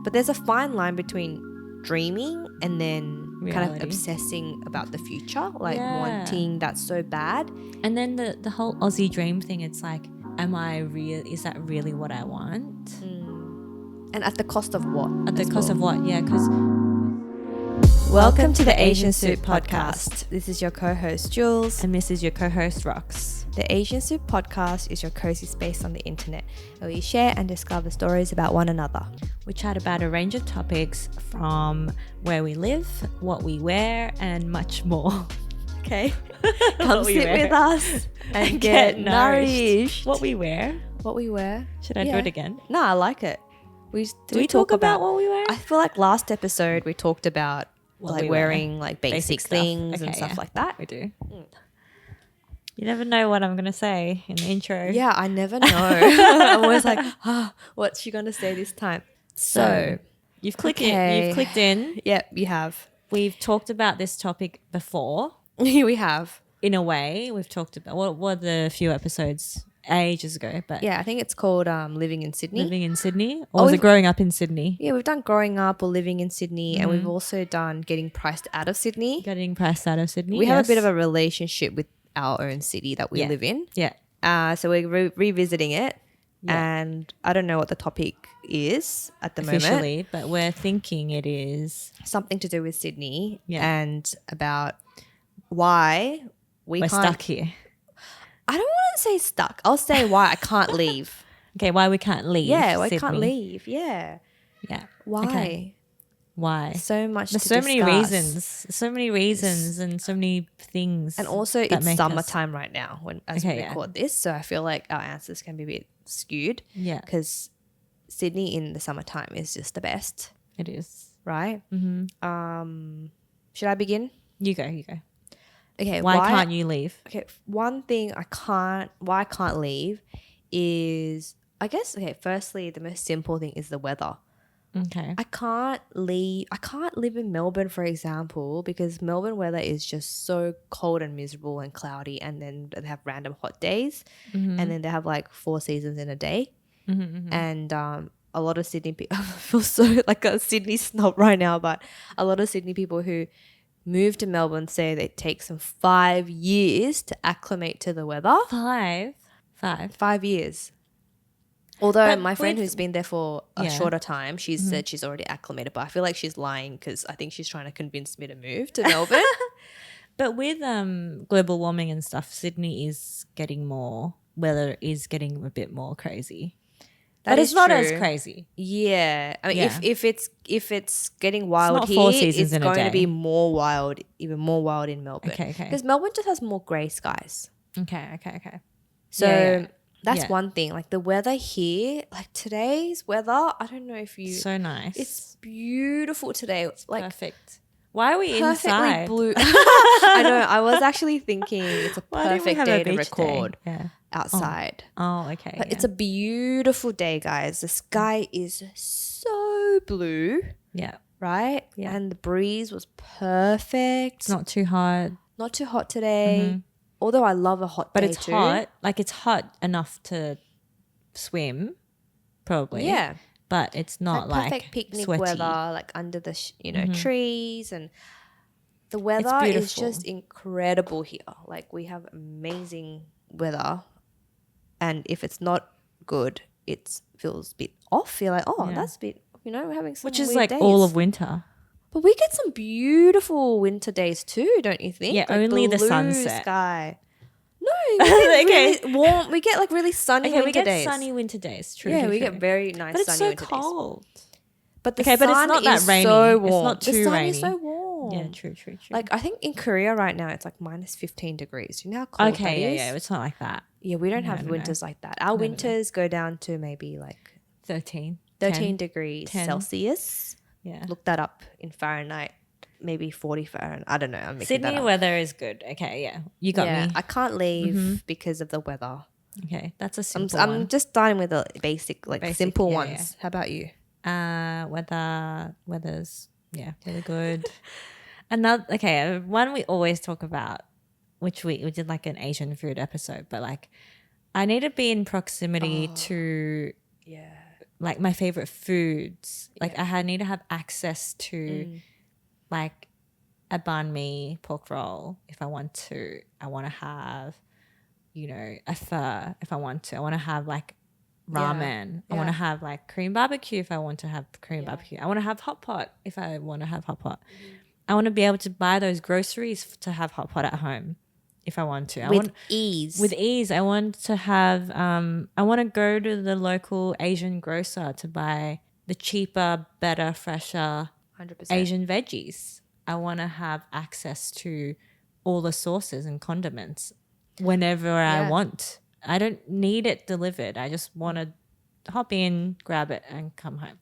But there's a fine line between dreaming and then kind of Reality. obsessing about the future, like Yeah. wanting that so bad. And then the whole Aussie dream thing, it's like, is that really what I want? And at the cost of what? At the cost of what? Yeah, because Welcome to the Asian Soup Podcast. This is your co-host Jules. and this is your co-host Rox. The Asian Soup Podcast is your cozy space on the internet where we share and discover stories about one another. We chat about a range of topics from where we live, what we wear, and much more. Okay? Come sit with us and get nourished. What we wear? What we wear? Should I do it again? No, I like it. Do we talk about what we wear? I feel like last episode we talked about What like we wear. wearing like basic stuff. things and Okay, stuff yeah. like that. We do. You never know what I'm going to say in the intro. Yeah, I never know. I'm always like, what's she going to say this time? So, you've clicked okay. in. You've clicked in. Yep, you have. We've talked about this topic before. We have. In a way, we've talked about what were the few episodes ages ago, but Yeah, I think it's called Living in Sydney. living in Sydney, or was it growing up in Sydney? Yeah, we've done growing up or living in Sydney, and we've also done getting priced out of Sydney. Getting priced out of Sydney. We have a bit of a relationship with our own city that we live in. Yeah. So we're revisiting it, Yeah. and I don't know what the topic is at the moment. Officially, but we're thinking it is Something to do with Sydney Yeah. and about why we're can't. stuck here. I don't want to say stuck. I'll say why I can't leave. Okay, why we can't leave? Yeah, why I Sydney. can't leave. Yeah. Yeah. Why? Okay. Why? So much There's to so many discuss. reasons. So many reasons and so many things. And also that it's make us- summertime right now as we Okay, yeah. record this. So I feel like our answers can be a bit skewed Yeah, because Sydney in the summertime is just the best, it is. right? Mm-hmm. Should I begin? You go. You go. Okay. Why can't you leave? Okay. One thing why I can't leave is, I guess, okay, firstly, the most simple thing is the weather. Okay. I can't live in Melbourne, for example, because Melbourne weather is just so cold and miserable and cloudy, and then they have random hot days, and then they have like 4 seasons in a day, and a lot of Sydney people, I feel so like a Sydney snob right now, but a lot of Sydney people who move to Melbourne say they take some 5 years to acclimate to the weather. 5. 5 years. Although But my friend with- who's been there for a Yeah. shorter time, she's said she's already acclimated, but I feel like she's lying because I think she's trying to convince me to move to Melbourne. But with global warming and stuff, Sydney is getting weather is getting a bit more crazy. That But is it's not true. as crazy. Yeah, I mean, Yeah. if it's getting wild not here, 4 seasons it's in a going to day. be more wild, even more wild in Melbourne. Okay. Because Melbourne just has more grey skies. Okay. So Yeah. that's Yeah. one thing. Like the weather here, like today's weather, I don't know if you. So nice. It's beautiful today. It's like perfect. Why are we perfectly inside? blue. I know. I was actually thinking it's a Why didn't we perfect have day a to beach record day? Yeah. outside. Oh, okay. But it's a beautiful day, guys. The sky is so blue, yeah. right? Yeah. And the breeze was perfect. It's not too hot, Not too hot today. Although I love a hot but day it's too. hot. Like it's hot enough to swim, probably. Yeah. But it's not like perfect picnic sweaty. weather, like under the trees, and the weather is beautiful. just incredible here. Like we have amazing weather, and if it's not good, it feels a bit off. You're like, Yeah. that's a bit, we're having some Which is weird like days. all of winter. But we get some beautiful winter days too, don't you think? Yeah, Like only the blue sunset. sky. No, we get Okay. really warm. We get like really sunny Okay, winter we get days. sunny winter days. True. Yeah, true, we true. get very nice But it's sunny so winter days. cold. But the Okay, but it's sun not that is rainy. so It's warm. not the too sun rainy. is so warm. Yeah, true. Like I think in Korea right now it's like minus 15 degrees. You know how cold that Okay, is? yeah. It's not like that. Yeah, we don't No, have no, no. winters like that. Our winters go down to maybe like 13. 13 degrees 10. Celsius. Yeah. Look that up in Fahrenheit. Maybe 40 Fahrenheit. I don't know. I'm making that Sydney up. weather is good. Okay, yeah. You got Yeah, me. I can't leave because of the weather. Okay, that's a simple I'm one. just starting with the basic, simple yeah, ones. How about you? Weather's really good. Another one we always talk about, which we did like an Asian food episode, but like I need to be in proximity to Yeah. like my favorite foods. Like I need to have access to like a banh mi pork roll if I want to. I want to have, you know, a pho if I want to. I want to have like ramen. I want to have like Korean barbecue if I want to have Korean barbecue. I want to have hot pot if I want to have hot pot. I want to be able to buy those groceries to have hot pot at home if I want to. With ease. With ease. I want to have, I want to go to the local Asian grocer to buy the cheaper, better, fresher 100%. Asian veggies. I want to have access to all the sauces and condiments whenever I want. I don't need it delivered. I just want to hop in, grab it, and come home.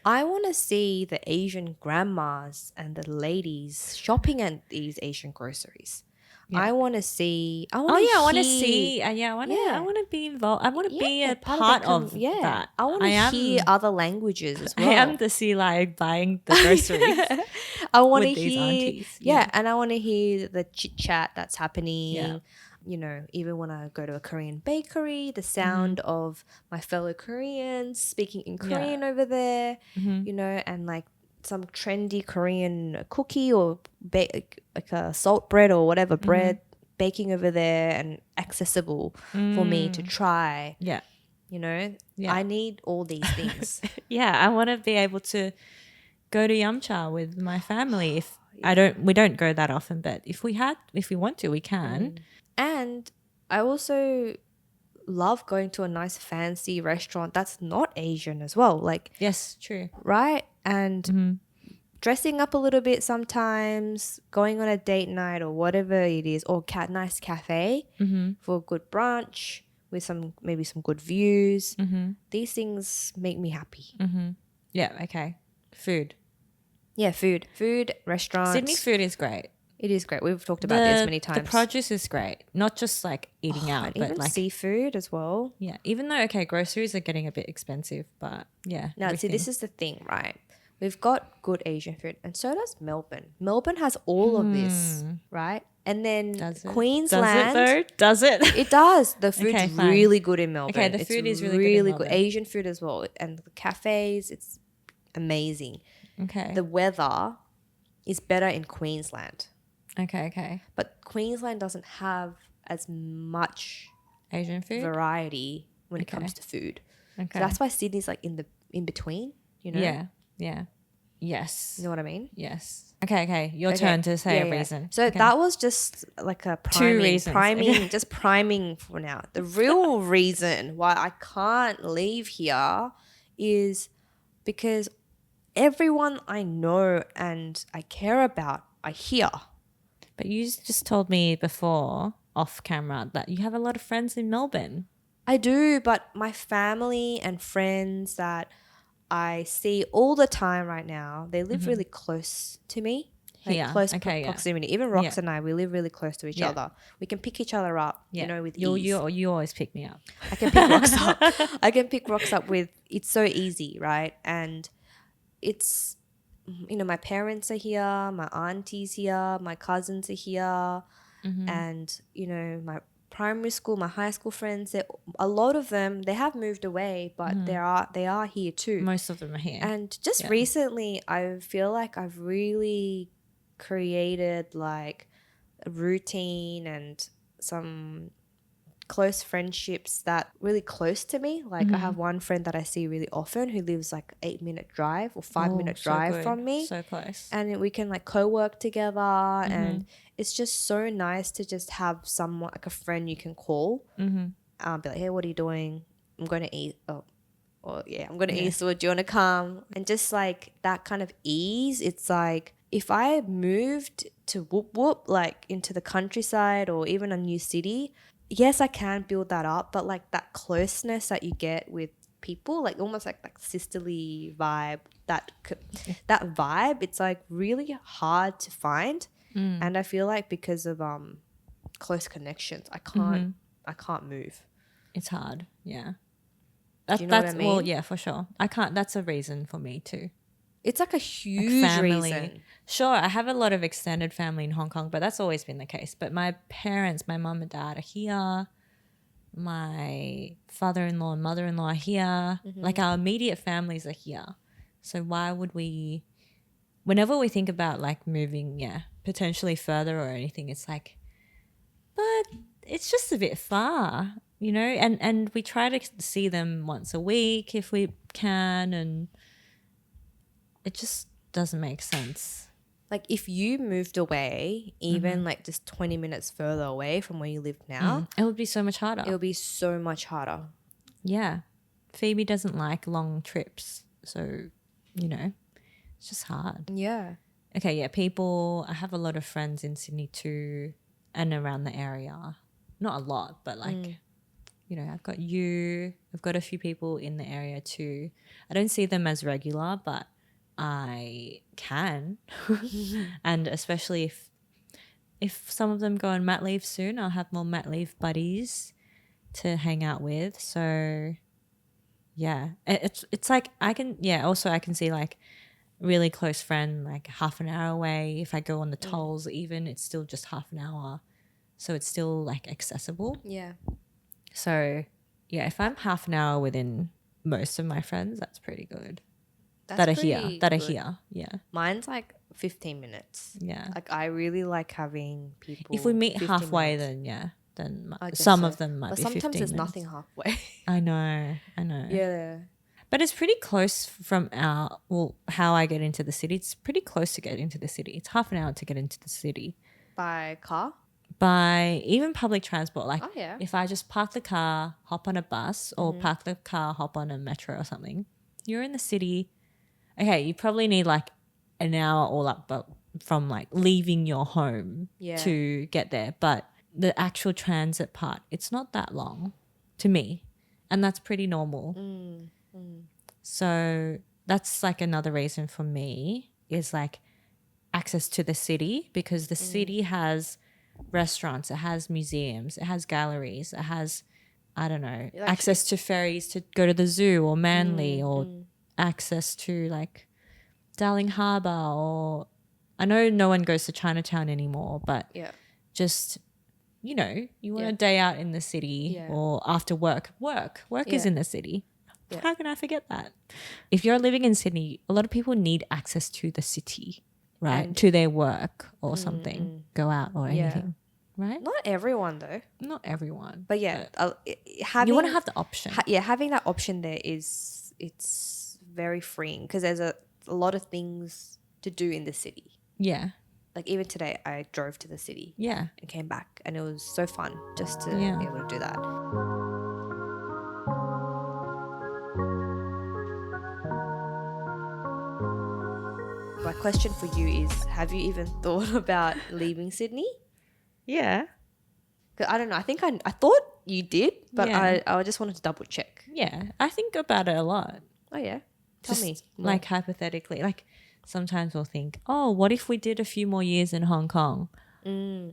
I want to see the Asian grandmas and the ladies shopping at these Asian groceries. Yeah. I want to see. I want to see. I want to be involved. I want to be a part of that. I want to hear other languages as well. I am the sea lion buying the groceries. I want to hear. And I want to hear the chit chat that's happening. Yeah. You know, even when I go to a Korean bakery, the sound of my fellow Koreans speaking in Korean over there, you know, and like some trendy Korean cookie or like a salt bread or whatever bread baking over there and accessible for me to try. Yeah. You know, I need all these things. I want to be able to go to Yumcha with my family. If we don't go that often, but if we want to, we can. And I also love going to a nice fancy restaurant that's not Asian as well. Like, yes, true. Right? And dressing up a little bit sometimes, going on a date night or whatever it is, or nice cafe for a good brunch with maybe some good views. These things make me happy. Yeah, okay. Food. Yeah, food, restaurants. Sydney food is great. It is great. We've talked about this many times. The produce is great. Not just like eating out, but even like seafood as well. Yeah. Even though, groceries are getting a bit expensive, but yeah. Now, see, this is the thing, right? We've got good Asian food, and so does Melbourne. Melbourne has all of this, right? And then Queensland. Does it? It does. The food's really good in Melbourne. Okay, the food is really good. Asian food as well. And the cafes, it's amazing. Okay. The weather is better in Queensland. Okay. But Queensland doesn't have as much Asian food variety when it comes to food. Okay. So that's why Sydney's like in between, you know? Yeah. Yes. You know what I mean? Yes. Okay. Your turn to say a reason. So that was just like a priming, just priming for now. The real reason why I can't leave here is because everyone I know and I care about are here. But you just told me before, off camera, that you have a lot of friends in Melbourne. I do, but my family and friends that I see all the time right now, they live really close to me. Like close proximity. Even Roxane and I, we live really close to each other. We can pick each other up, you know, with ease. You always pick me up. I can pick rocks up. I can pick rocks up with, it's so easy, right? And it's, you know, my parents are here, my auntie's here, my cousins are here, and, you know, my primary school, my high school friends, a lot of them, they have moved away, but they are here too. Most of them are here. And just recently, I feel like I've really created like a routine and some close friendships that really close to me. Like I have one friend that I see really often who lives like 8-minute drive or 5-minute drive from me. So close. And we can like co-work together and it's just so nice to just have someone like a friend you can call. Be like, hey, what are you doing? I'm going to eat. I'm going to eat. So do you want to come? And just like that kind of ease. It's like if I moved to Whoop Whoop, like into the countryside or even a new city, yes, I can build that up, but like that closeness that you get with people, like almost like sisterly vibe, that vibe, it's like really hard to find. And I feel like because of close connections, I can't move. It's hard, yeah. Do you know what I mean? Well, yeah, for sure. I can't. That's a reason for me too. It's like a huge reason. Sure, I have a lot of extended family in Hong Kong, but that's always been the case. But my parents, my mum and dad are here. my father-in-law and mother-in-law are here. Like our immediate families are here. So why would we, whenever we think about like moving, potentially further or anything, it's like, but it's just a bit far, you know, and we try to see them once a week if we can, and it just doesn't make sense. Like if you moved away, even like just 20 minutes further away from where you live now, It would be so much harder. it would be so much harder. Yeah. Phoebe doesn't like long trips. So, you know, it's just hard. Yeah. Okay, yeah, I have a lot of friends in Sydney too and around the area. Not a lot, but like, you know, I've got a few people in the area too. I don't see them as regular, but I can. And especially if some of them go on mat leave soon, I'll have more mat leave buddies to hang out with. So yeah, it's like I can see like really close friend like half an hour away. If I go on the tolls, even it's still just half an hour, so it's still like accessible. Yeah. So yeah, if I'm half an hour within most of my friends, that's pretty good. That's That are pretty here. good. Yeah. Mine's like 15 minutes. Yeah. Like I really like having people. If we meet 15 halfway, minutes. then I guess some so. of them might But be 15 sometimes there's minutes. nothing halfway. I know. Yeah. But it's pretty close from how I get into the city. It's pretty close to get into the city. It's half an hour to get into the city. By car? By even public transport. Like Oh, yeah. if I just park the car, hop on a bus, or park the car, hop on a metro or something, you're in the city. Okay, you probably need like an hour all up, but from like leaving your home to get there. But the actual transit part, it's not that long to me. And that's pretty normal. So that's like another reason for me is like access to the city, because the city has restaurants, it has museums, it has galleries, it has, I don't know, access to ferries to go to the zoo or Manly, or access to like Darling Harbour, or I know no one goes to Chinatown anymore, but just, you know, you want a day out in the city or after work is in the city. How can I forget that? If you're living in Sydney, a lot of people need access to the city, right? And to their work or something, go out or anything, right? Not everyone though. Not everyone. But yeah, you want to have the option. Having that option there it's very freeing, because there's a lot of things to do in the city. Yeah. Like even today I drove to the city. Yeah. And came back, and it was so fun just to be able to do that. My question for you is, have you even thought about leaving Sydney? Yeah. 'Cause I don't know. I think I thought you did, but I just wanted to double check. Yeah. I think about it a lot. Oh yeah. Tell Just me. More. like hypothetically, like sometimes we'll think, oh, what if we did a few more years in Hong Kong?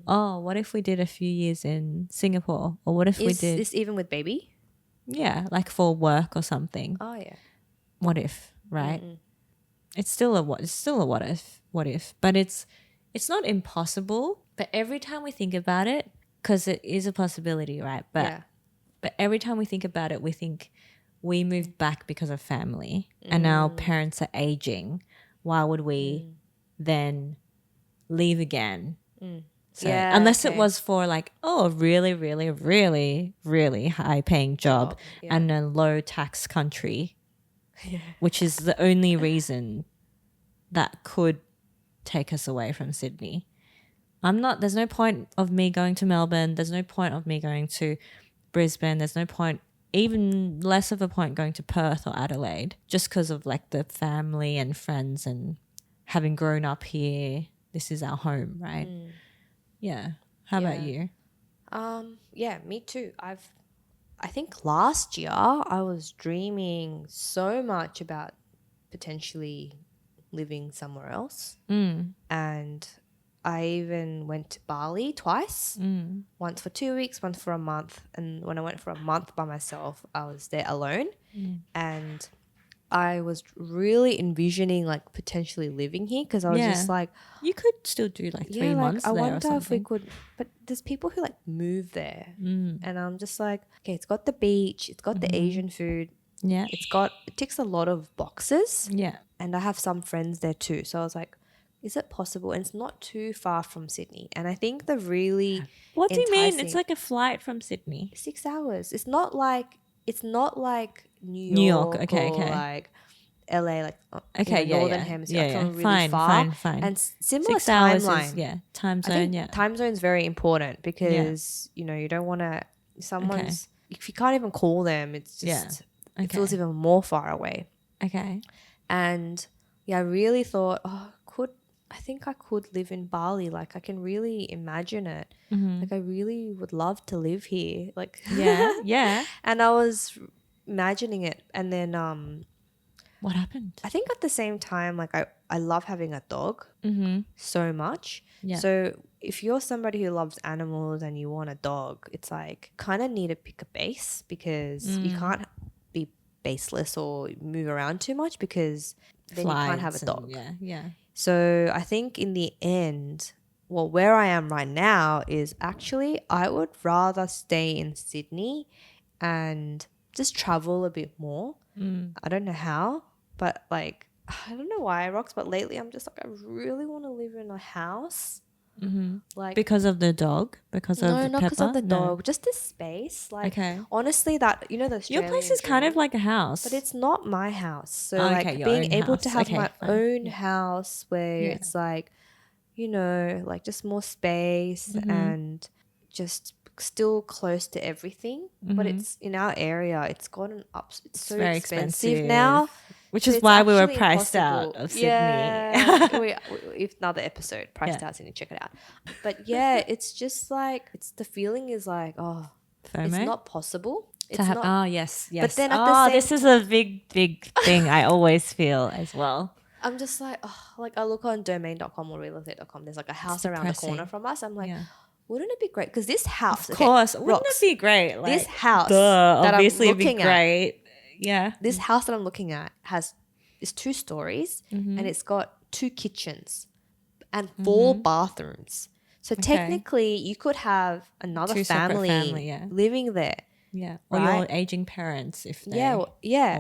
Oh, what if we did a few years in Singapore? Or what if we did... Is this even with baby? Yeah, like for work or something. Oh yeah. What if, right? It's still a what if. But it's not impossible. But every time we think about it, because it is a possibility, right? But every time we think about it, we think we moved back because of family and our parents are aging. Why would we then leave again? So unless it was for like, a really, really, really, really high paying job and a low tax country, which is the only reason that could take us away from Sydney. There's no point of me going to Melbourne. There's no point of me going to Brisbane. There's no point, even less of a point, going to Perth or Adelaide, just because of like the family and friends and having grown up here. This is our home, right? Yeah. How about you? Yeah, me too. I think last year I was dreaming so much about potentially living somewhere else. And I even went to Bali twice, once for 2 weeks, once for a month. And when I went for a month by myself, I was there alone. And I was really envisioning like potentially living here because I was just like, you could still do like 3 yeah, like months I there or wonder if we something. could. But there's people who like move there, and I'm just like, okay, it's got the beach, it's got the Asian food, Yeah. it ticks a lot of boxes, Yeah. and I have some friends there too. So I was like, is it possible? And it's not too far from Sydney, and I think the really What do you mean? It's enticing like a flight from Sydney. 6 hours. It's not like New New York. York Okay. or Okay. like LA, like Okay. Yeah. northern Yeah. hemisphere, Yeah. like Yeah. somewhere really Fine. far. Fine. And similar 6 hours timeline. is time I zone. think Yeah. time zone is very important Yeah. because you don't want to Okay. if you can't even call them, it's Yeah. just it feels Okay. even more far away. Okay. And yeah, I really thought, I think I could live in Bali. Like I can really imagine it. Like I really would love to live here. Like Yeah. Yeah. and I was imagining it, and then What happened? I think at the same time, like I love having a dog so much. Yeah. So if you're somebody who loves animals and you want a dog, it's like kind of need to pick a base because you can't be baseless or move around too much because then you can't have a Flights dog. Yeah. Yeah. So I think in the end, well, where I am right now is actually I would rather stay in Sydney and just travel a bit more. I don't know how, but like, I don't know why, Rox, but lately I'm just like, I really want to live in a house. Like, Because of the dog? Because no, of not because of Pepper? the No. dog, just the space. Like, Okay. honestly, that, the Your Australian place is kind of dream, like a house. but it's not my house. So, Oh, like, okay, your being own able to house. have Okay, my fine. own Yeah. house where Yeah. it's like, like just more space and just still close to everything. But it's in our area, it's gotten up. It's so very expensive now. Which So is it's why we were actually priced out impossible. of Sydney. Yeah, if another episode, priced Yeah. out Sydney, check it out. But yeah, it's just like the feeling is like, FOMO? it's not possible. To It's have, not. yes. But then at the same this is a big thing I always feel as well. I'm just like, like I look on domain.com or realestate.com. There's like a house around the corner depressing. from us. I'm like, Yeah. wouldn't it be great? Because this house, Of course. Wouldn't Rox, it be great? Like, this house duh, that I'm obviously it'd be looking at, great. Yeah. this house that I'm looking at is 2 stories and it's got 2 kitchens and 4 bathrooms. So technically, you could have another 2 separate family yeah. living there. Yeah. Or Right? your aging parents if they Yeah. or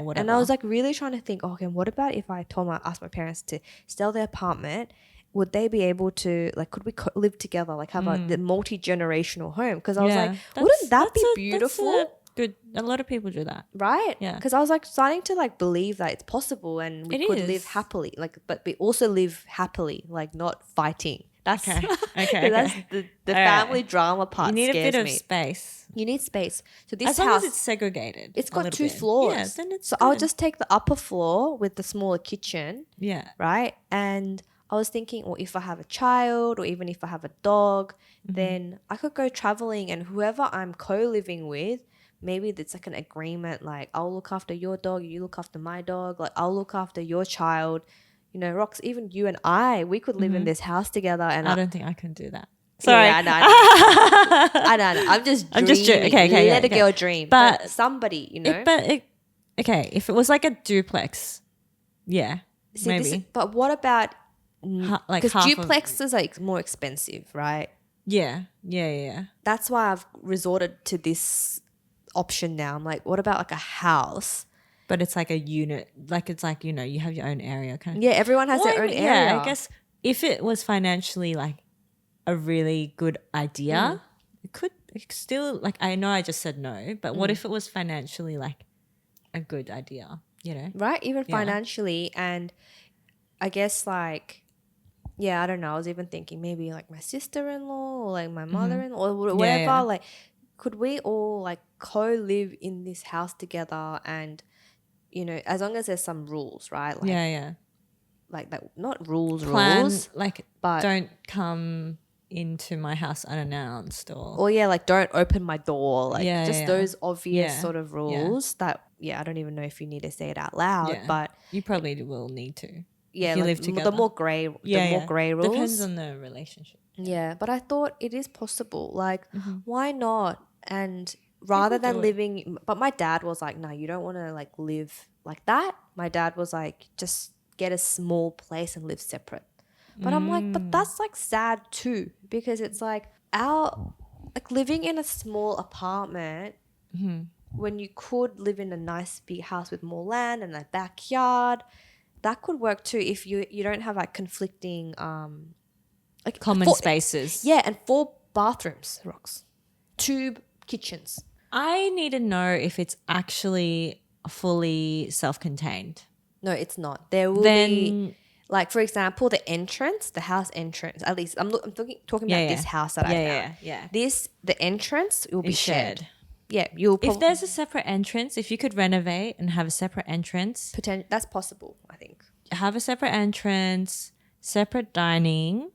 whatever. And I was like really trying to think, okay, what about if I asked my parents to sell their apartment? Would they be able to, like, could we live together, like have the multi-generational home? Because I was like, wouldn't that be beautiful? Good. A lot of people do that. Right? Yeah. Because I was like starting to like believe that it's possible and we could live is. happily, like, but we also live happily, like not fighting. That's Okay. that's the family drama part. You need a bit of me. space. You need space. So this As long house, as it's segregated. it's a got little 2 bit. floors. Yeah, then it's so good. I'll just take the upper floor with the smaller kitchen. Yeah. Right. And I was thinking, or if I have a child or even if I have a dog, then I could go traveling and whoever I'm co-living with, maybe it's like an agreement, like I'll look after your dog, you look after my dog, like I'll look after your child. Rox, even you and we could live in this house together. And I don't think I can do that. Sorry. Yeah, I know. I'm just dreaming. Okay. Let a girl dream. But somebody, if it was like a duplex, yeah, See, maybe. But what about, like because half duplexes are like more expensive, right? Yeah. That's why I've resorted to this option now. I'm like, what about like a house? But it's like a unit, like it's like, you have your own area kind of. Yeah, everyone has their own area. Yeah, I guess if it was financially like a really good idea, it could still, like, I know I just said no, but what if it was financially like a good idea, Right? Even financially. And I guess like, yeah, I don't know. I was even thinking maybe like my sister-in-law or like my mother-in-law or whatever. Yeah. Like, could we all like co-live in this house together and, as long as there's some rules, right? Like, yeah. Like that, not rules, Plan, but don't come into my house unannounced or yeah, like don't open my door, like just those obvious Yeah. sort of rules that I don't even know if you need to say it out loud, but you probably will need to. yeah, if you like live together. the more grey rules. Depends on the relationship. Yeah, but I thought it is possible. Like, why not? And rather than living, but my dad was like, no, you don't want to like live like that. My dad was like, just get a small place and live separate. But I'm like, but that's like sad too, because it's like like living in a small apartment when you could live in a nice big house with more land and a backyard, that could work too if you don't have like conflicting like Common spaces. Yeah, and 4 bathrooms, Rox. 2 kitchens. I need to know if it's actually fully self-contained. No, it's not. There will be, like, for example, the house entrance. At least I'm talking about this house that I found. Yeah. The entrance will be It's shared. Yeah, you'll if there's a separate entrance, if you could renovate and have a separate entrance, that's possible, I think. have a separate entrance, separate dining,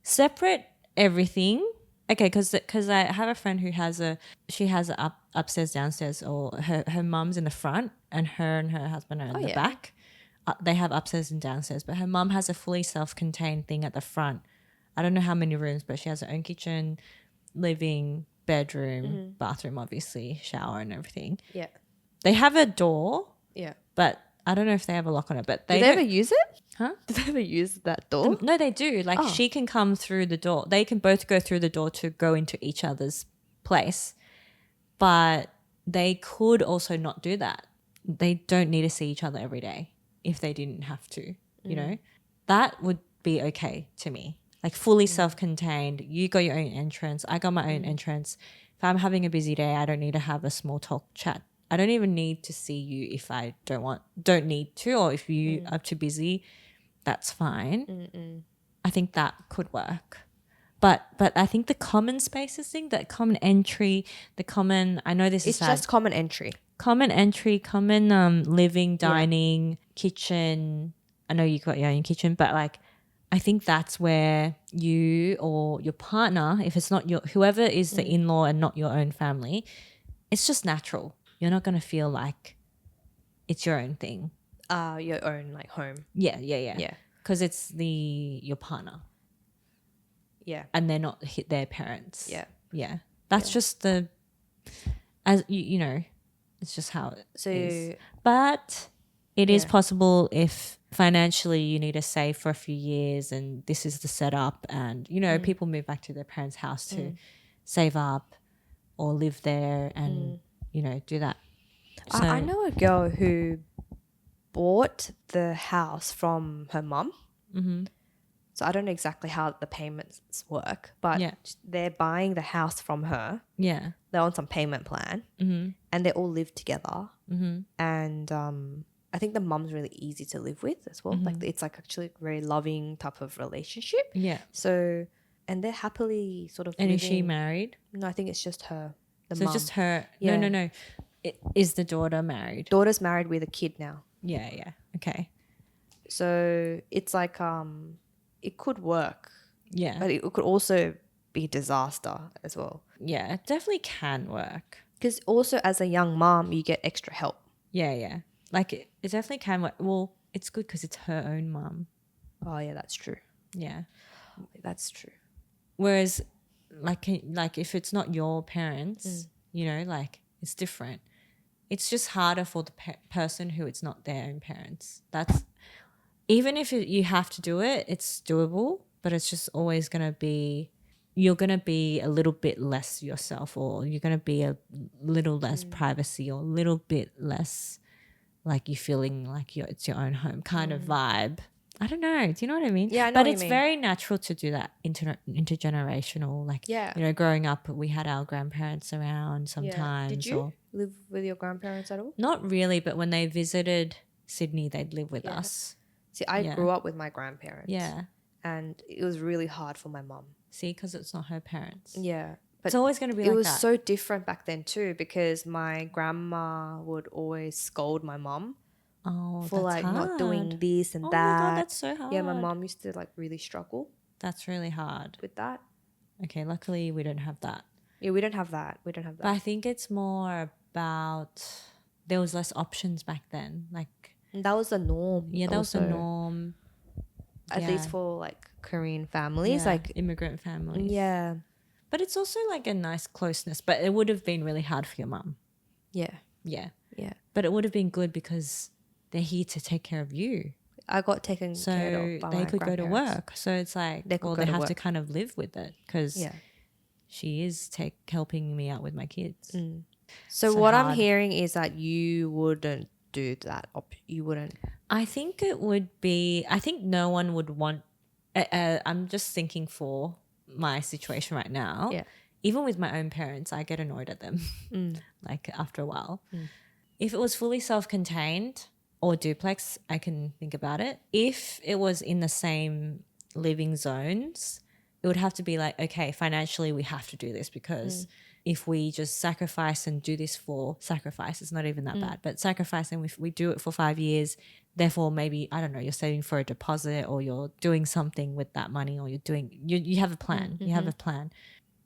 separate everything. Okay, because I have a friend who has a upstairs, downstairs, or her mum's in the front and her husband are in the back. They have upstairs and downstairs, but her mum has a fully self-contained thing at the front. I don't know how many rooms, but she has her own kitchen, living, bedroom, bathroom, obviously, shower and everything. Yeah. They have a door. Yeah. But I don't know if they have a lock on it. But Do they ever use it? Huh? Do they ever use that door? No, they do. Like she can come through the door. They can both go through the door to go into each other's place. But they could also not do that. They don't need to see each other every day if they didn't have to, you know. That would be okay to me. Like fully self-contained. You got your own entrance. I got my own entrance. If I'm having a busy day, I don't need to have a small talk chat. I don't even need to see you if I don't need to, or if you are too busy, that's fine. I think that could work. But I think the common spaces thing, that common entry, I know this is sad. It's just common entry. Common entry, common living, dining, kitchen. I know you got your own kitchen, but like I think that's where you or your partner, if it's not whoever is the in-law and not your own family, it's just natural. You're not going to feel like it's your own thing. Your own like home. Yeah. Yeah. Because it's your partner. Yeah. And they're not their parents. Yeah. Yeah. That's just as you know, it's just how it is. But it is possible if financially you need to save for a few years and this is the setup, and, you know, people move back to their parents' house to save up or live there and, you know, do that. So, I know a girl who bought the house from her mum. So I don't know exactly how the payments work, but they're buying the house from her. Yeah. They're on some payment plan and they all live together. And I think the mum's really easy to live with as well. Like it's like actually a very loving type of relationship. Yeah. So, and they're happily sort of And living. is she married? No, I think it's just her. So mum. just her. Yeah. No. Is the daughter married? Daughter's married with a kid now. Yeah. Okay. So it's like it could work. Yeah. But it could also be a disaster as well. Yeah, it definitely can work. Because also as a young mom, you get extra help. Yeah. Like it definitely can work. Well, it's good because it's her own mum. Oh yeah, that's true. Yeah. That's true. Whereas like if it's not your parents, you know, like it's different. It's just harder for the person who it's not their own parents. That's even if you have to do it, it's doable, but it's just always going to be, you're going to be a little bit less yourself, or you're going to be a little less privacy, or a little bit less like you feeling like it's your own home kind of vibe. I don't know. Do you know what I mean? Yeah, I know but what it's you mean. very natural to do that intergenerational. Like, you know, growing up, we had our grandparents around sometimes. Did you live with your grandparents at all? Not really, but when they visited Sydney, they'd live with us. See, I grew up with my grandparents. Yeah. And it was really hard for my mum. See, because it's not her parents. Yeah. But it's always going to be like that. It was so different back then too, because my grandma would always scold my mum for like not doing this and that. Oh my God, that's so hard. Yeah, my mum used to like really struggle. That's really hard. With that. Okay, luckily we don't have that. Yeah, we don't have that. But I think it's more about there was less options back then. Like that was the norm. Yeah, that was the norm. At least for like Korean families, like immigrant families. Yeah. But it's also like a nice closeness. But it would have been really hard for your mum. Yeah. Yeah. Yeah. But it would have been good because they're here to take care of you. I got taken So care of by they my could go to grandparents. work. So it's like, They could well, go they to have to work. kind of live with it because Yeah. she is helping me out with my kids. So So what I'm hard. hearing is that you wouldn't do that. You wouldn't. I think it would be, I think no one would want, I'm just thinking for my situation right now. Yeah. Even with my own parents, I get annoyed at them like after a while. If it was fully self-contained or duplex, I can think about it. If it was in the same living zones, it would have to be like, okay, financially we have to do this because if we just sacrifice and do this for sacrifice, it's not even that bad, but sacrificing, if we do it for 5 years, therefore maybe, I don't know, you're saving for a deposit or you're doing something with that money or you have a plan. You have a plan.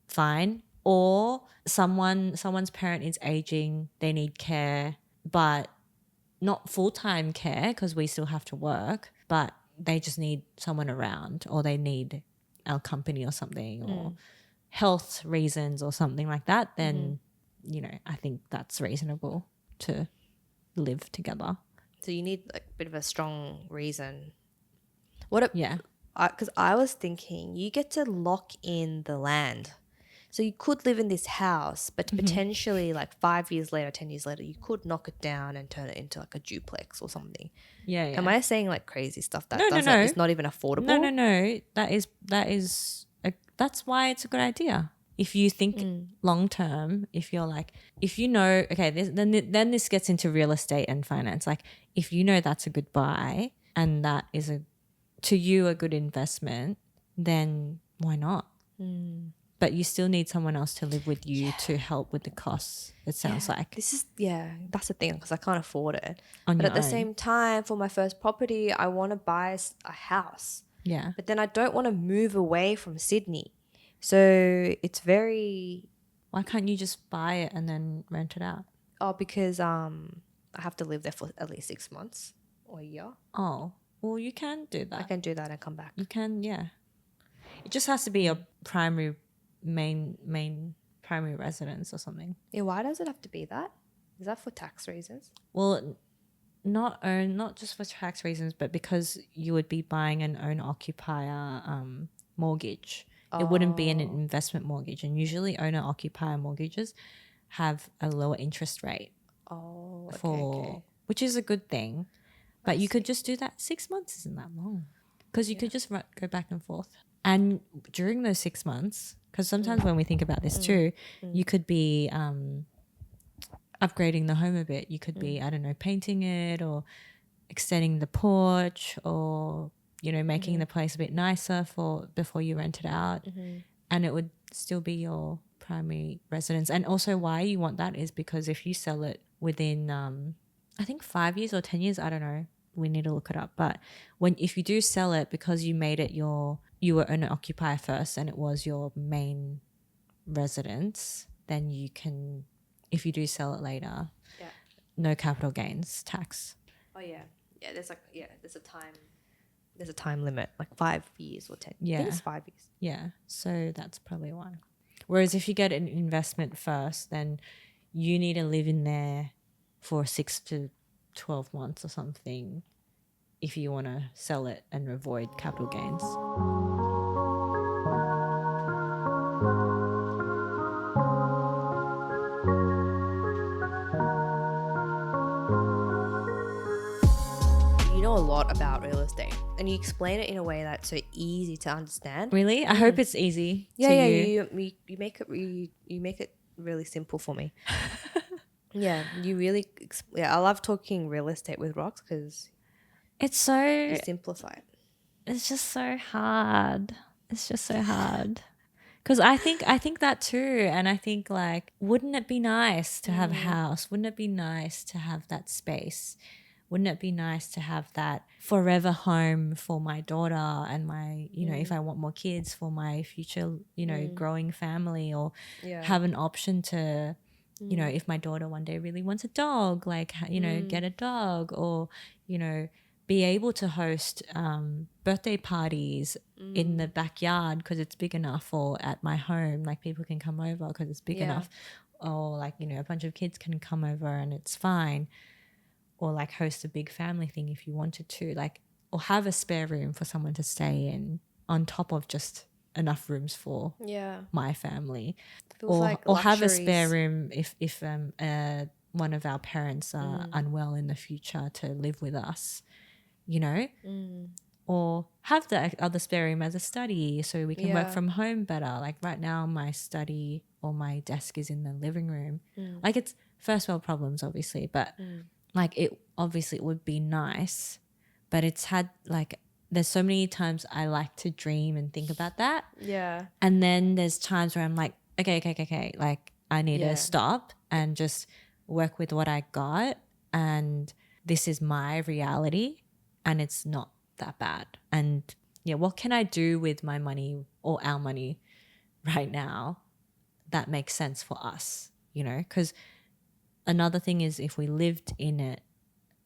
Fine. Or someone's parent is aging, they need care, but not full-time care because we still have to work, but they just need someone around or they need our company or something or health reasons or something like that, then, you know, I think that's reasonable to live together. So you need like a bit of a strong reason. Yeah. Because I was thinking you get to lock in the land. So you could live in this house, but potentially like 5 years later, 10 years later, you could knock it down and turn it into like a duplex or something. Yeah. Am I saying like crazy stuff that No. it's not even affordable? No. That's why it's a good idea. If you think long term, if you're like, if you know, okay, then this gets into real estate and finance. Like if you know that's a good buy and that is to you a good investment, then why not? But you still need someone else to live with you to help with the costs, it sounds like. That's the thing because I can't afford it. On But your at the own. same time, for my first property, I want to buy a house. Yeah. But then I don't want to move away from Sydney. So it's very... Why can't you just buy it and then rent it out? Oh, because I have to live there for at least 6 months or a year. Oh, well, you can do that. I can do that and come back. You can, yeah. It just has to be your primary, main primary residence or something. Yeah, why does it have to be that? Is that for tax reasons? Well, not just for tax reasons, but because you would be buying an owner-occupier mortgage. It wouldn't be an investment mortgage. And usually owner-occupier mortgages have a lower interest rate. Oh, okay. Which is a good thing. But you could just do that. 6 months isn't that long. Because you could just go back and forth. And during those 6 months, because sometimes when we think about this too, you could be upgrading the home a bit. You could be, I don't know, painting it or extending the porch or, you know, making the place a bit nicer before you rent it out. And it would still be your primary residence. And also why you want that is because if you sell it within, I think 5 years or 10 years, I don't know. We need to look it up. But if you do sell it because you made it you were owner occupier first and it was your main residence, then you can, if you do sell it later, no capital gains tax. Oh yeah. Yeah, there's a time limit, like 5 years or 10. I think it's 5 years. Yeah. So that's probably why. Whereas if you get an investment first, then you need to live in there for 6 to 12 months or something if you want to sell it and avoid capital gains. You know a lot about real estate and you explain it in a way that's so easy to understand. Really? I hope it's easy to you make it really simple for me. Yeah, you really I love talking real estate with Rox because it's so you simplify it. It's just so hard. It's just so hard. Because I think that too. And I think like, wouldn't it be nice to have a house? Wouldn't it be nice to have that space? Wouldn't it be nice to have that forever home for my daughter and my, you know, if I want more kids for my future, you know, growing family or have an option to, you know, if my daughter one day really wants a dog, like, you know, get a dog or, you know, be able to host birthday parties in the backyard because it's big enough or at my home, like people can come over because it's big enough or like, you know, a bunch of kids can come over and it's fine. or like host a big family thing if you wanted to, like, or have a spare room for someone to stay in on top of just enough rooms for my family. Feels like or have a spare luxuries. room if one of our parents are unwell in the future to live with us, you know. Or have the other spare room as a study so we can work from home better. Like right now my study or my desk is in the living room. Like it's first world problems obviously, but like it obviously would be nice, but it's had like there's so many times I like to dream and think about that. Yeah. And then there's times where I'm like, okay, like I need to stop and just work with what I got, and this is my reality and it's not that bad. And yeah, what can I do with my money or our money right now that makes sense for us, you know? Because another thing is if we lived in it,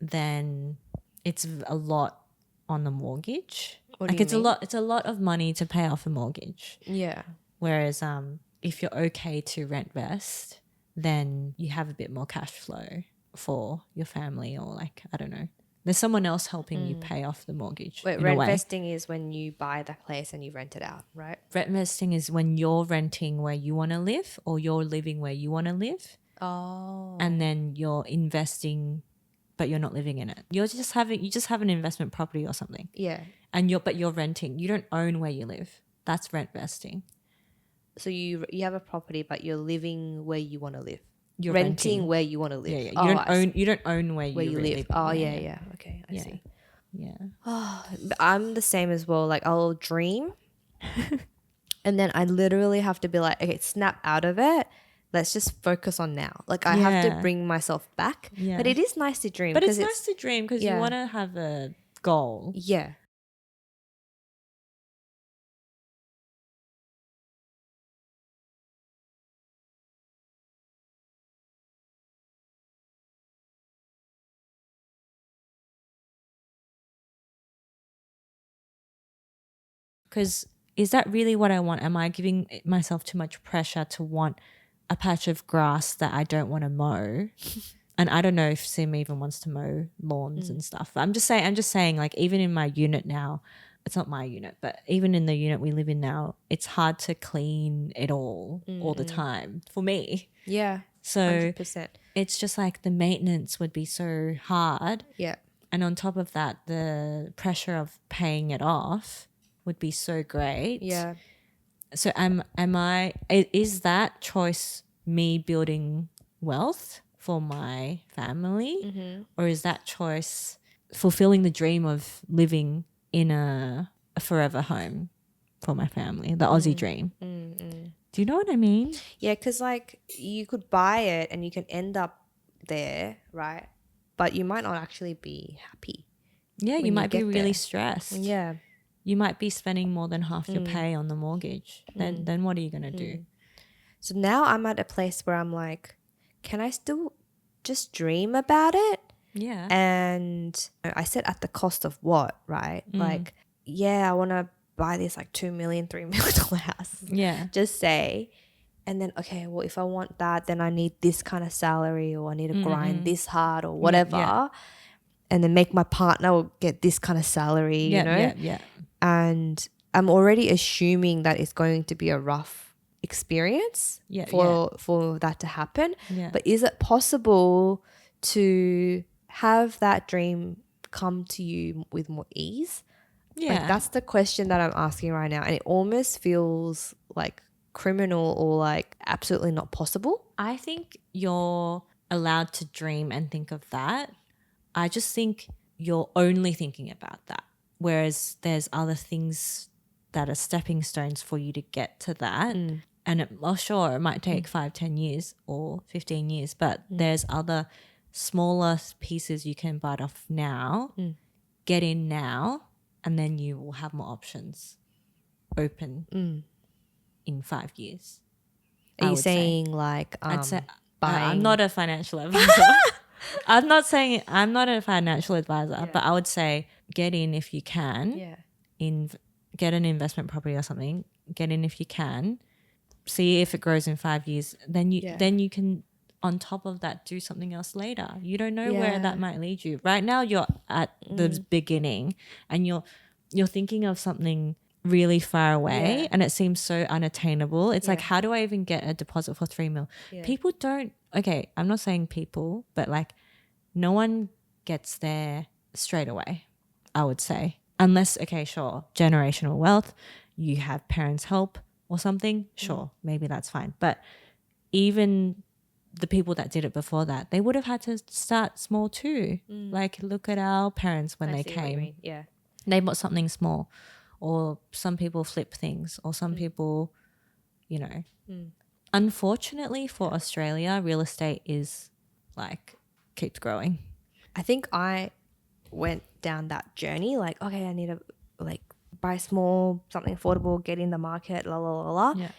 then it's a lot on the mortgage. What Like do you it's mean? a lot of money to pay off a mortgage. Yeah. Whereas if you're okay to rent vest, then you have a bit more cash flow for your family, or like I don't know. There's someone else helping you pay off the mortgage. Wait, in a rent way. vesting is when you buy the place and you rent it out, right? Rent vesting is when you're renting where you want to live, or you're living where you want to live, Oh. and then you're investing, but you're not living in it. You just have an investment property or something. Yeah. And you're renting. You don't own where you live. That's rent vesting. So you have a property, but you're living where you want to live. You're renting where you want to live. Yeah. Oh, You don't own where you really live. living. Oh, yeah. Okay, I see. Yeah. Oh, I'm the same as well. Like I'll dream, and then I literally have to be like, okay, snap out of it. Let's just focus on now. Like I have to bring myself back. Yeah. But it is nice to dream. But it's nice to dream because you want to have a goal. Yeah. Because is that really what I want? Am I giving myself too much pressure to want a patch of grass that I don't want to mow? And I don't know if Sim even wants to mow lawns and stuff. I'm just saying, like, even in my unit now, it's not my unit, but even in the unit we live in now, it's hard to clean it all the time for me. Yeah. So 100%. It's just like the maintenance would be so hard. Yeah. And on top of that, the pressure of paying it off would be so great. Yeah. So is that choice me building wealth for my family, or is that choice fulfilling the dream of living in a forever home for my family, the Aussie dream? Do you know what I mean? Yeah, because like you could buy it and you can end up there, right? But you might not actually be happy. Yeah, you might be really stressed. Yeah. You might be spending more than half your pay on the mortgage. Then what are you going to do? So now I'm at a place where I'm like, can I still just dream about it? Yeah. And I said at the cost of what, right? Like, yeah, I want to buy this like $2 million, $3 million house. Yeah. Just say. And then, okay, well, if I want that, then I need this kind of salary, or I need to grind this hard or whatever. Yeah. And then make my partner get this kind of salary, you know? Yeah. And I'm already assuming that it's going to be a rough experience for that to happen. Yeah. But is it possible to have that dream come to you with more ease? Yeah. Like that's the question that I'm asking right now. And it almost feels like criminal or like absolutely not possible. I think you're allowed to dream and think of that. I just think you're only thinking about that. Whereas there's other things that are stepping stones for you to get to that. And sure, it might take 5, 10 years or 15 years, but there's other smaller pieces you can bite off now, get in now, and then you will have more options open in 5 years. Are you saying like I'd say buying? I'm not a financial advisor. I'm not saying I'm not a financial advisor, but I would say get in if you can. Yeah. Get an investment property or something. Get in if you can. See if it grows in 5 years. Then you can on top of that do something else later. You don't know where that might lead you. Right now you're at the beginning and you're thinking of something really far away and it seems so unattainable. It's like, how do I even get a deposit for 3 mil? People don't, okay, I'm not saying people, but like no one gets there straight away, I would say. Unless, okay, sure, generational wealth, you have parents' help or something, sure, maybe that's fine. But even the people that did it before that, they would have had to start small too. Like look at our parents when they came. Yeah. They bought something small, or some people flip things, or some people, you know. Unfortunately for Australia, real estate is like keeps growing. I think I went down that journey like, okay, I need to like buy small, something affordable, get in the market, la la la la. Yeah.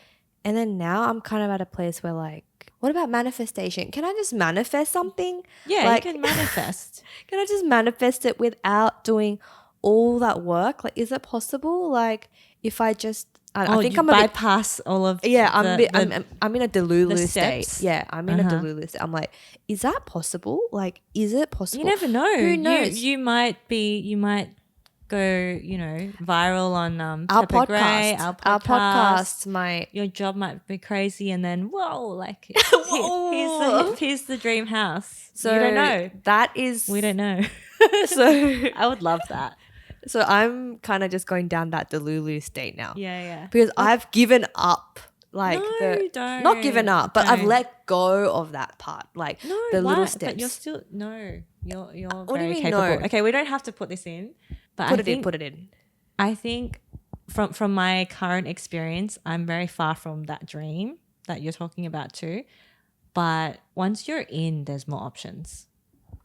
And then now I'm kind of at a place where like, what about manifestation? Can I just manifest something? Yeah, like, you can manifest. Can I just manifest it without doing all that work? Like, is it possible? Like, if I just, I think you I'm bypass all of I'm in a delulu state. steps. Yeah, I'm in a delulu state. I'm like, is that possible? Like, is it possible? You never know. Who knows? You might go, you know, viral on Our Pepper podcast. Gray, Our podcast might. Your job might be crazy, and then whoa, like Whoa. here's the dream house. So you don't know. That is. We don't know. So I would love that. So I'm kind of just going down that delulu state now. Yeah. Because I've given up. Like don't. Not given up, but I've Don't. let go of that part. Like the little steps. But you're still You're What do you very mean capable. no? Okay, we don't have to put this in, but Put it in. I think from my current experience, I'm very far from that dream that you're talking about too. But once you're in, there's more options.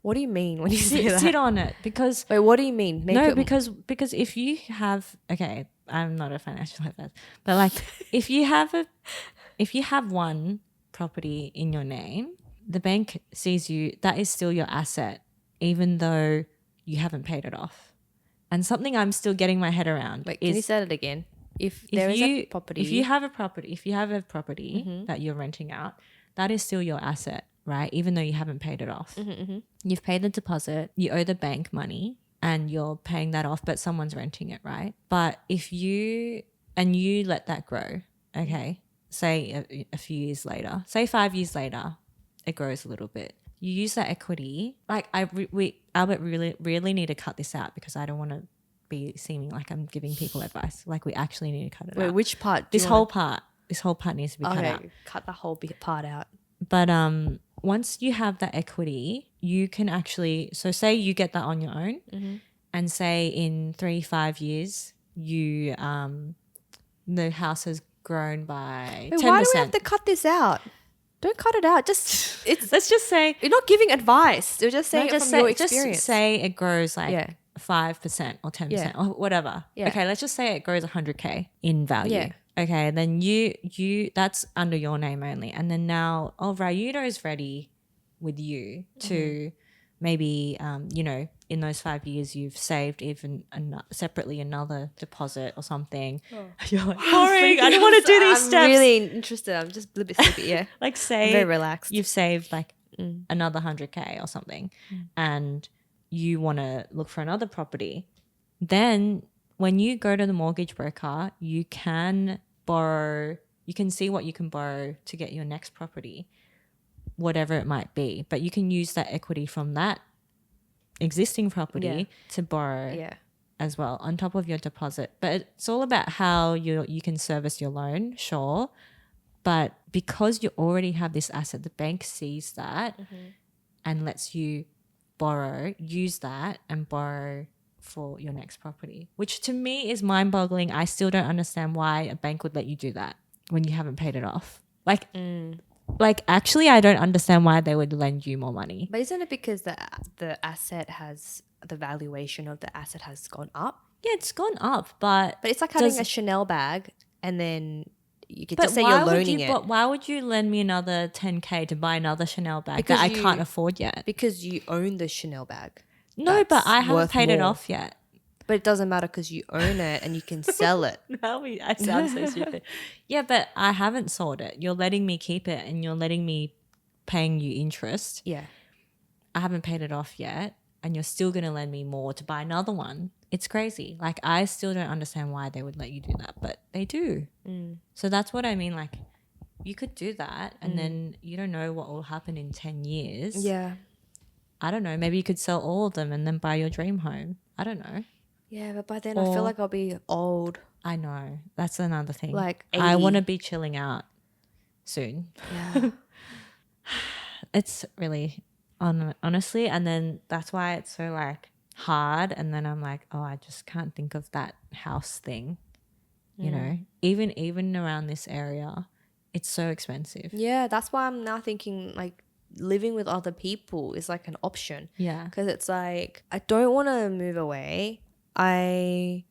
What do you mean when you say that? Sit on it because Wait, what do you mean? Because if you have, okay, I'm not a financial advisor, but like if you have one property in your name, the bank sees you, that is still your asset, even though you haven't paid it off. And something I'm still getting my head around. Wait, can you say that again? If you have a property that you're renting out, that is still your asset, right? Even though you haven't paid it off. You've paid the deposit, you owe the bank money, and you're paying that off, but someone's renting it, right? But if you let that grow, okay, say a few years later, say 5 years later, it grows a little bit. You use that equity. Like Albert really need to cut this out because I don't want to be seeming like I'm giving people advice. Like we actually need to cut it out. Wait, which part? This whole part needs to be cut out. Cut the whole part out. But once you have that equity, you can actually, so say you get that on your own and say in 3-5 years, you the house has grown by 10%. Why do we have to cut this out? Don't cut it out. Let's just say you're not giving advice. You're just saying it from your experience. Just say it grows like 5% or 10% or whatever. Yeah. Okay, let's just say it grows 100K in value. Yeah. Okay, then you that's under your name only. And then now, Ryudo is ready with you to maybe, in those 5 years you've saved even separately another deposit or something. Oh. You're like, boring. I don't want to do these steps. I'm really interested. I'm just a little bit sleepy, yeah. Like say I'm very relaxed. You've saved like another 100K or something and you want to look for another property. Then when you go to the mortgage broker, you can see what you can borrow to get your next property, whatever it might be. But you can use that equity from that existing property to borrow as well on top of your deposit. But it's all about how you can service your loan, sure. But because you already have this asset, the bank sees that and lets you use that and borrow for your next property, which to me is mind-boggling. I still don't understand why a bank would let you do that when you haven't paid it off. Like actually I don't understand why they would lend you more money. But isn't it because the valuation of the asset has gone up? Yeah, it's gone up, but it's like having a Chanel bag and then you could just say you're loaning it. But why would you lend me another 10K to buy another Chanel bag that I can't afford yet? Because you own the Chanel bag. No, but I haven't paid it off yet. But it doesn't matter because you own it and you can sell it. I sound so stupid. Yeah, but I haven't sold it. You're letting me keep it and you're letting me paying you interest. Yeah. I haven't paid it off yet, and you're still going to lend me more to buy another one. It's crazy. Like, I still don't understand why they would let you do that, but they do. So that's what I mean. Like, you could do that, and then you don't know what will happen in 10 years. Yeah. I don't know. Maybe you could sell all of them and then buy your dream home. I don't know. Yeah, but by then I feel like I'll be old. I know. That's another thing. Like 80. I want to be chilling out soon. Yeah. It's really, honestly, and then that's why it's so like hard. And then I'm like, oh, I just can't think of that house thing. You know, even around this area, it's so expensive. Yeah, that's why I'm now thinking like living with other people is like an option. Yeah. Because it's like I don't want to move away. I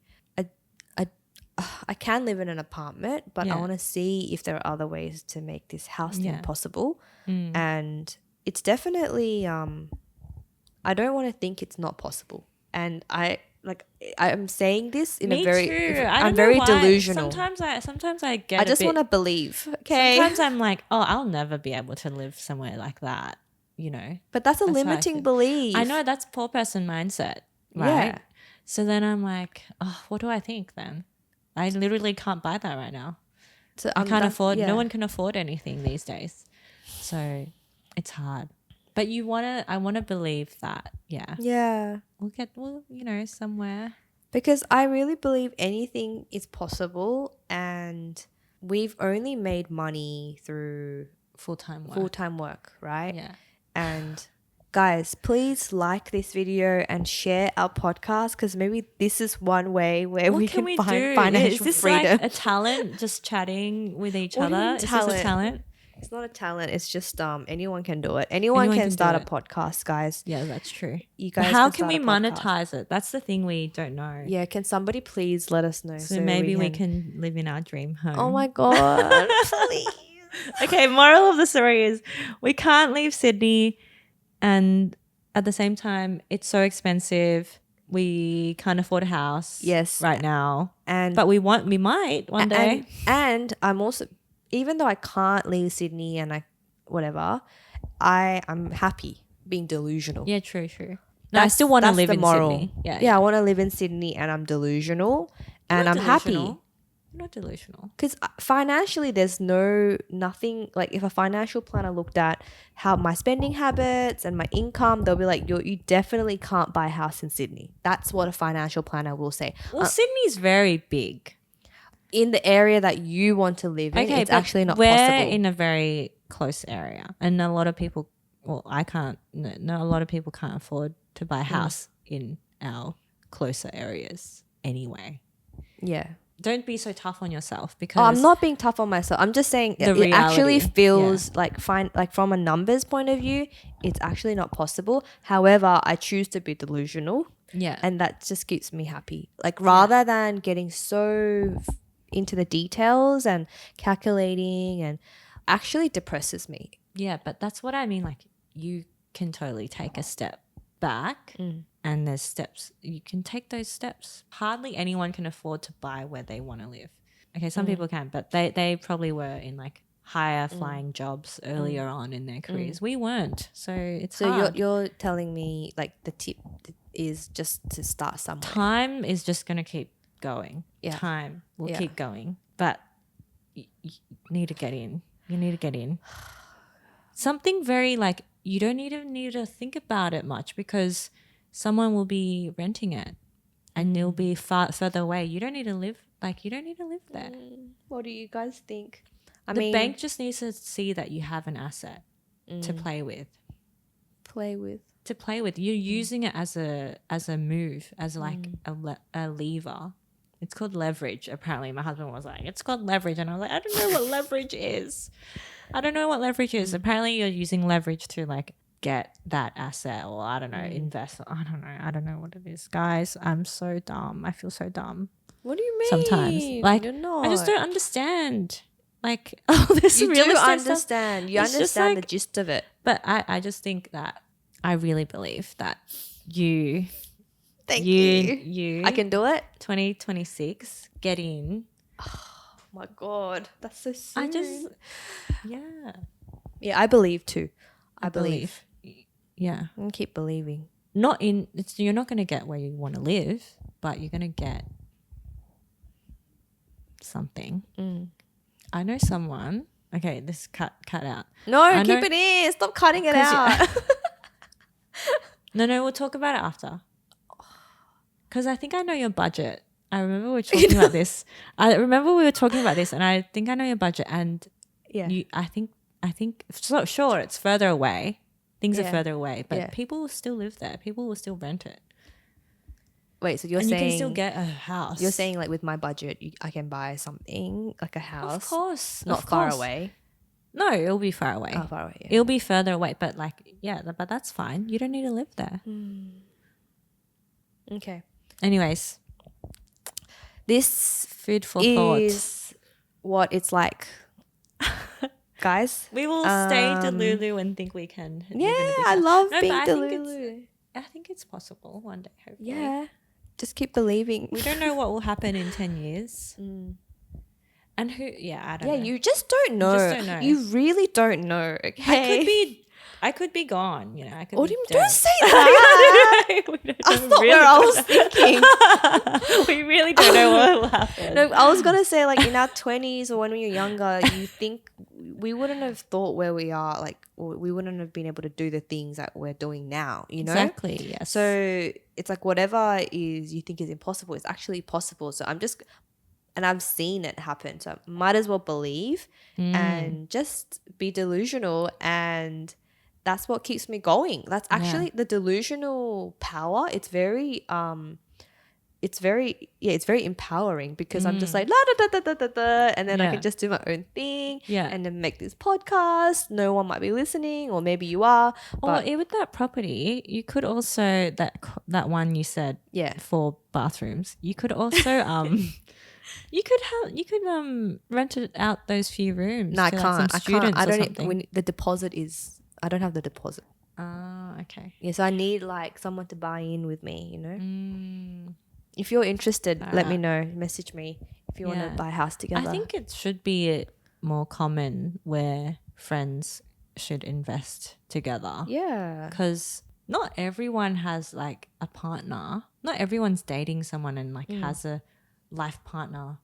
can live in an apartment, but I want to see if there are other ways to make this house thing possible. And it's definitely I don't want to think it's not possible. And I'm saying this in Me a very too. I'm very delusional. Sometimes I get I just want to believe. Okay. Sometimes I'm like, oh, I'll never be able to live somewhere like that, you know. But that's a That's how I limiting feel. belief. I know that's poor person mindset, right? Yeah. So then I'm like, oh, what do I think then? I literally can't buy that right now. So I can't afford. yeah. No one can afford anything these days, so it's hard. But I want to believe that. Yeah. Yeah. We'll you know, somewhere. Because I really believe anything is possible, and we've only made money through Full-time work. right? Yeah. And guys, please like this video and share our podcast, because maybe this is one way where we can find financial Is this freedom. like a talent, just chatting with each What do you other? mean Is this a talent? It's not a talent. It's just anyone can do it. Anyone can can start do a it. podcast, guys. Yeah, that's true. You But guys. how can can we start a podcast. monetize it? That's the thing we don't know. Yeah, can somebody please let us know? So maybe we can live in our dream home. Oh my god, please. Okay, moral of the story is we can't leave Sydney, and at the same time it's so expensive. We can't afford a house right now. But we might one day. And I'm also, even though I can't leave Sydney and I'm happy being delusional. Yeah, true. No, I still want to live in Sydney. Yeah, I want to live in Sydney, and I'm delusional, and I'm happy. I'm not delusional. Because financially, there's nothing, like if a financial planner looked at how my spending habits and my income, they'll be like, you definitely can't buy a house in Sydney. That's what a financial planner will say. Well, Sydney's very big. In the area that you want to live in, it's actually not we're possible. in a very close area, and a lot of people, well, I can't, no, a lot of people can't afford to buy a house in our closer areas anyway. Yeah. Don't be so tough on yourself, because I'm not being tough on myself. I'm just saying it actually feels like from a numbers point of view, it's actually not possible. However, I choose to be delusional. Yeah. And that just keeps me happy. Like rather than getting so into the details and calculating, and actually depresses me. Yeah, but that's what I mean. Like, you can totally take a step back, and there's steps. You can take those steps. Hardly anyone can afford to buy where they want to live. Okay, some people can, but they probably were in like higher flying jobs earlier on in their careers. We weren't. So it's hard. You're telling me like the tip is just to start somewhere. Time is just going to keep going. Yeah. Time will keep going. But you need to get in. You need to get in. Something very like, you don't even need to think about it much, because someone will be renting it and they'll be further away. You don't need to live there. What do you guys think? The bank just needs to see that you have an asset to play with. You're using it as a move, as like a lever. It's called leverage. Apparently, my husband was like, it's called leverage. And I was like, I don't know what leverage is. Apparently, you're using leverage to like get that asset, or I don't know, invest. I don't know what it is. Guys, I'm so dumb. I feel so dumb. What do you mean? Sometimes. Like, I just don't understand. Like, oh, this you real do estate understand. stuff. You It's just understand like, the gist of it. But I just think that I really believe that you Thank you. I can do it. 2026, get in. Oh my God. That's so soon. Yeah. Yeah, I believe too. I believe. Yeah. And keep believing. You're not going to get where you want to live, but you're going to get something. I know someone. Okay, this cut out. No, keep it in. Stop cutting it out. No, we'll talk about it after. Because I think I know your budget. I remember we were talking about this. And I think I know your budget. And I think so sure, it's further away. Things are further away, but people will still live there. People will still rent it. Wait, so you're saying you can still get a house? You're saying like with my budget, I can buy something like a house? Of course, not far away. No, it'll be far away. Oh, far away. Yeah. It'll be further away, but but that's fine. You don't need to live there. Okay. Anyways, this food for is thought. What it's like, guys. We will stay delulu and think we can. Yeah, I love being delulu. I think it's possible one day. Hopefully. Yeah, just keep believing. We don't know what will happen in 10 years. And who? Yeah, I don't know. Yeah, you just don't know. You really don't know. Okay. I could be gone. You know, I could. Don't say that. That's not where I was thinking. We really don't know what will happen. No, I was gonna say like in our 20s or when we were younger, you think we wouldn't have thought where we are, like, or we wouldn't have been able to do the things that we're doing now. You know, exactly. Yes. So it's like whatever you think is impossible, it's actually possible. So and I've seen it happen. So might as well believe and just be delusional, and that's what keeps me going. That's actually the delusional power. It's very empowering because I'm just like la da da da da da, and then I can just do my own thing, and then make this podcast. No one might be listening, or maybe you are. Or with that property, you could also that one you said for bathrooms. You could also you could rent it out those few rooms. No, I to, can't. some students I don't. Or something. The deposit is. I don't have the deposit. Okay. Yeah, so I need like someone to buy in with me, you know? If you're interested, let me know. Message me if you want to buy a house together. I think it should be more common where friends should invest together. Yeah. Because not everyone has like a partner. Not everyone's dating someone and like has a life partner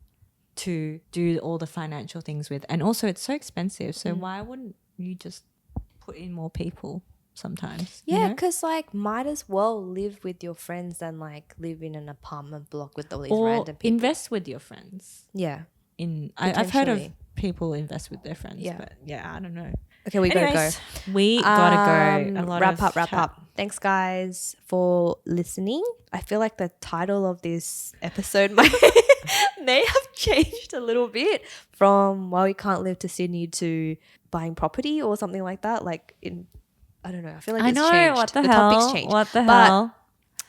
to do all the financial things with. And also it's so expensive. So why wouldn't you just put in more people sometimes? Yeah, because like might as well live with your friends than like live in an apartment block with all these random people. Invest with your friends. Yeah. I've heard of people invest with their friends, but I don't know. Okay, we gotta go. We gotta go. Wrap up. Thanks, guys, for listening. I feel like the title of this episode may have changed a little bit from why we can't live to Sydney to buying property or something like that. Like I don't know. I feel like it's changed. What the hell? Topic's changed. What the hell?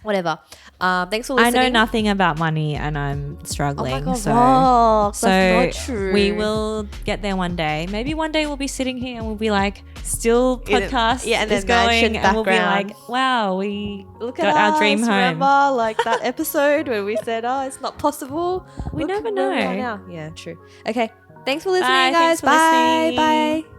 Whatever. Thanks for listening. I know nothing about money and I'm struggling. Oh my God, Rox, that's not true. We will get there one day. Maybe one day we'll be sitting here and we'll be like, still podcast and is going, and we'll be like, wow, we got our dream home. Remember like that episode where we said, oh, it's not possible. We never know. Yeah, true. Okay. Thanks for listening, guys. Bye. Bye.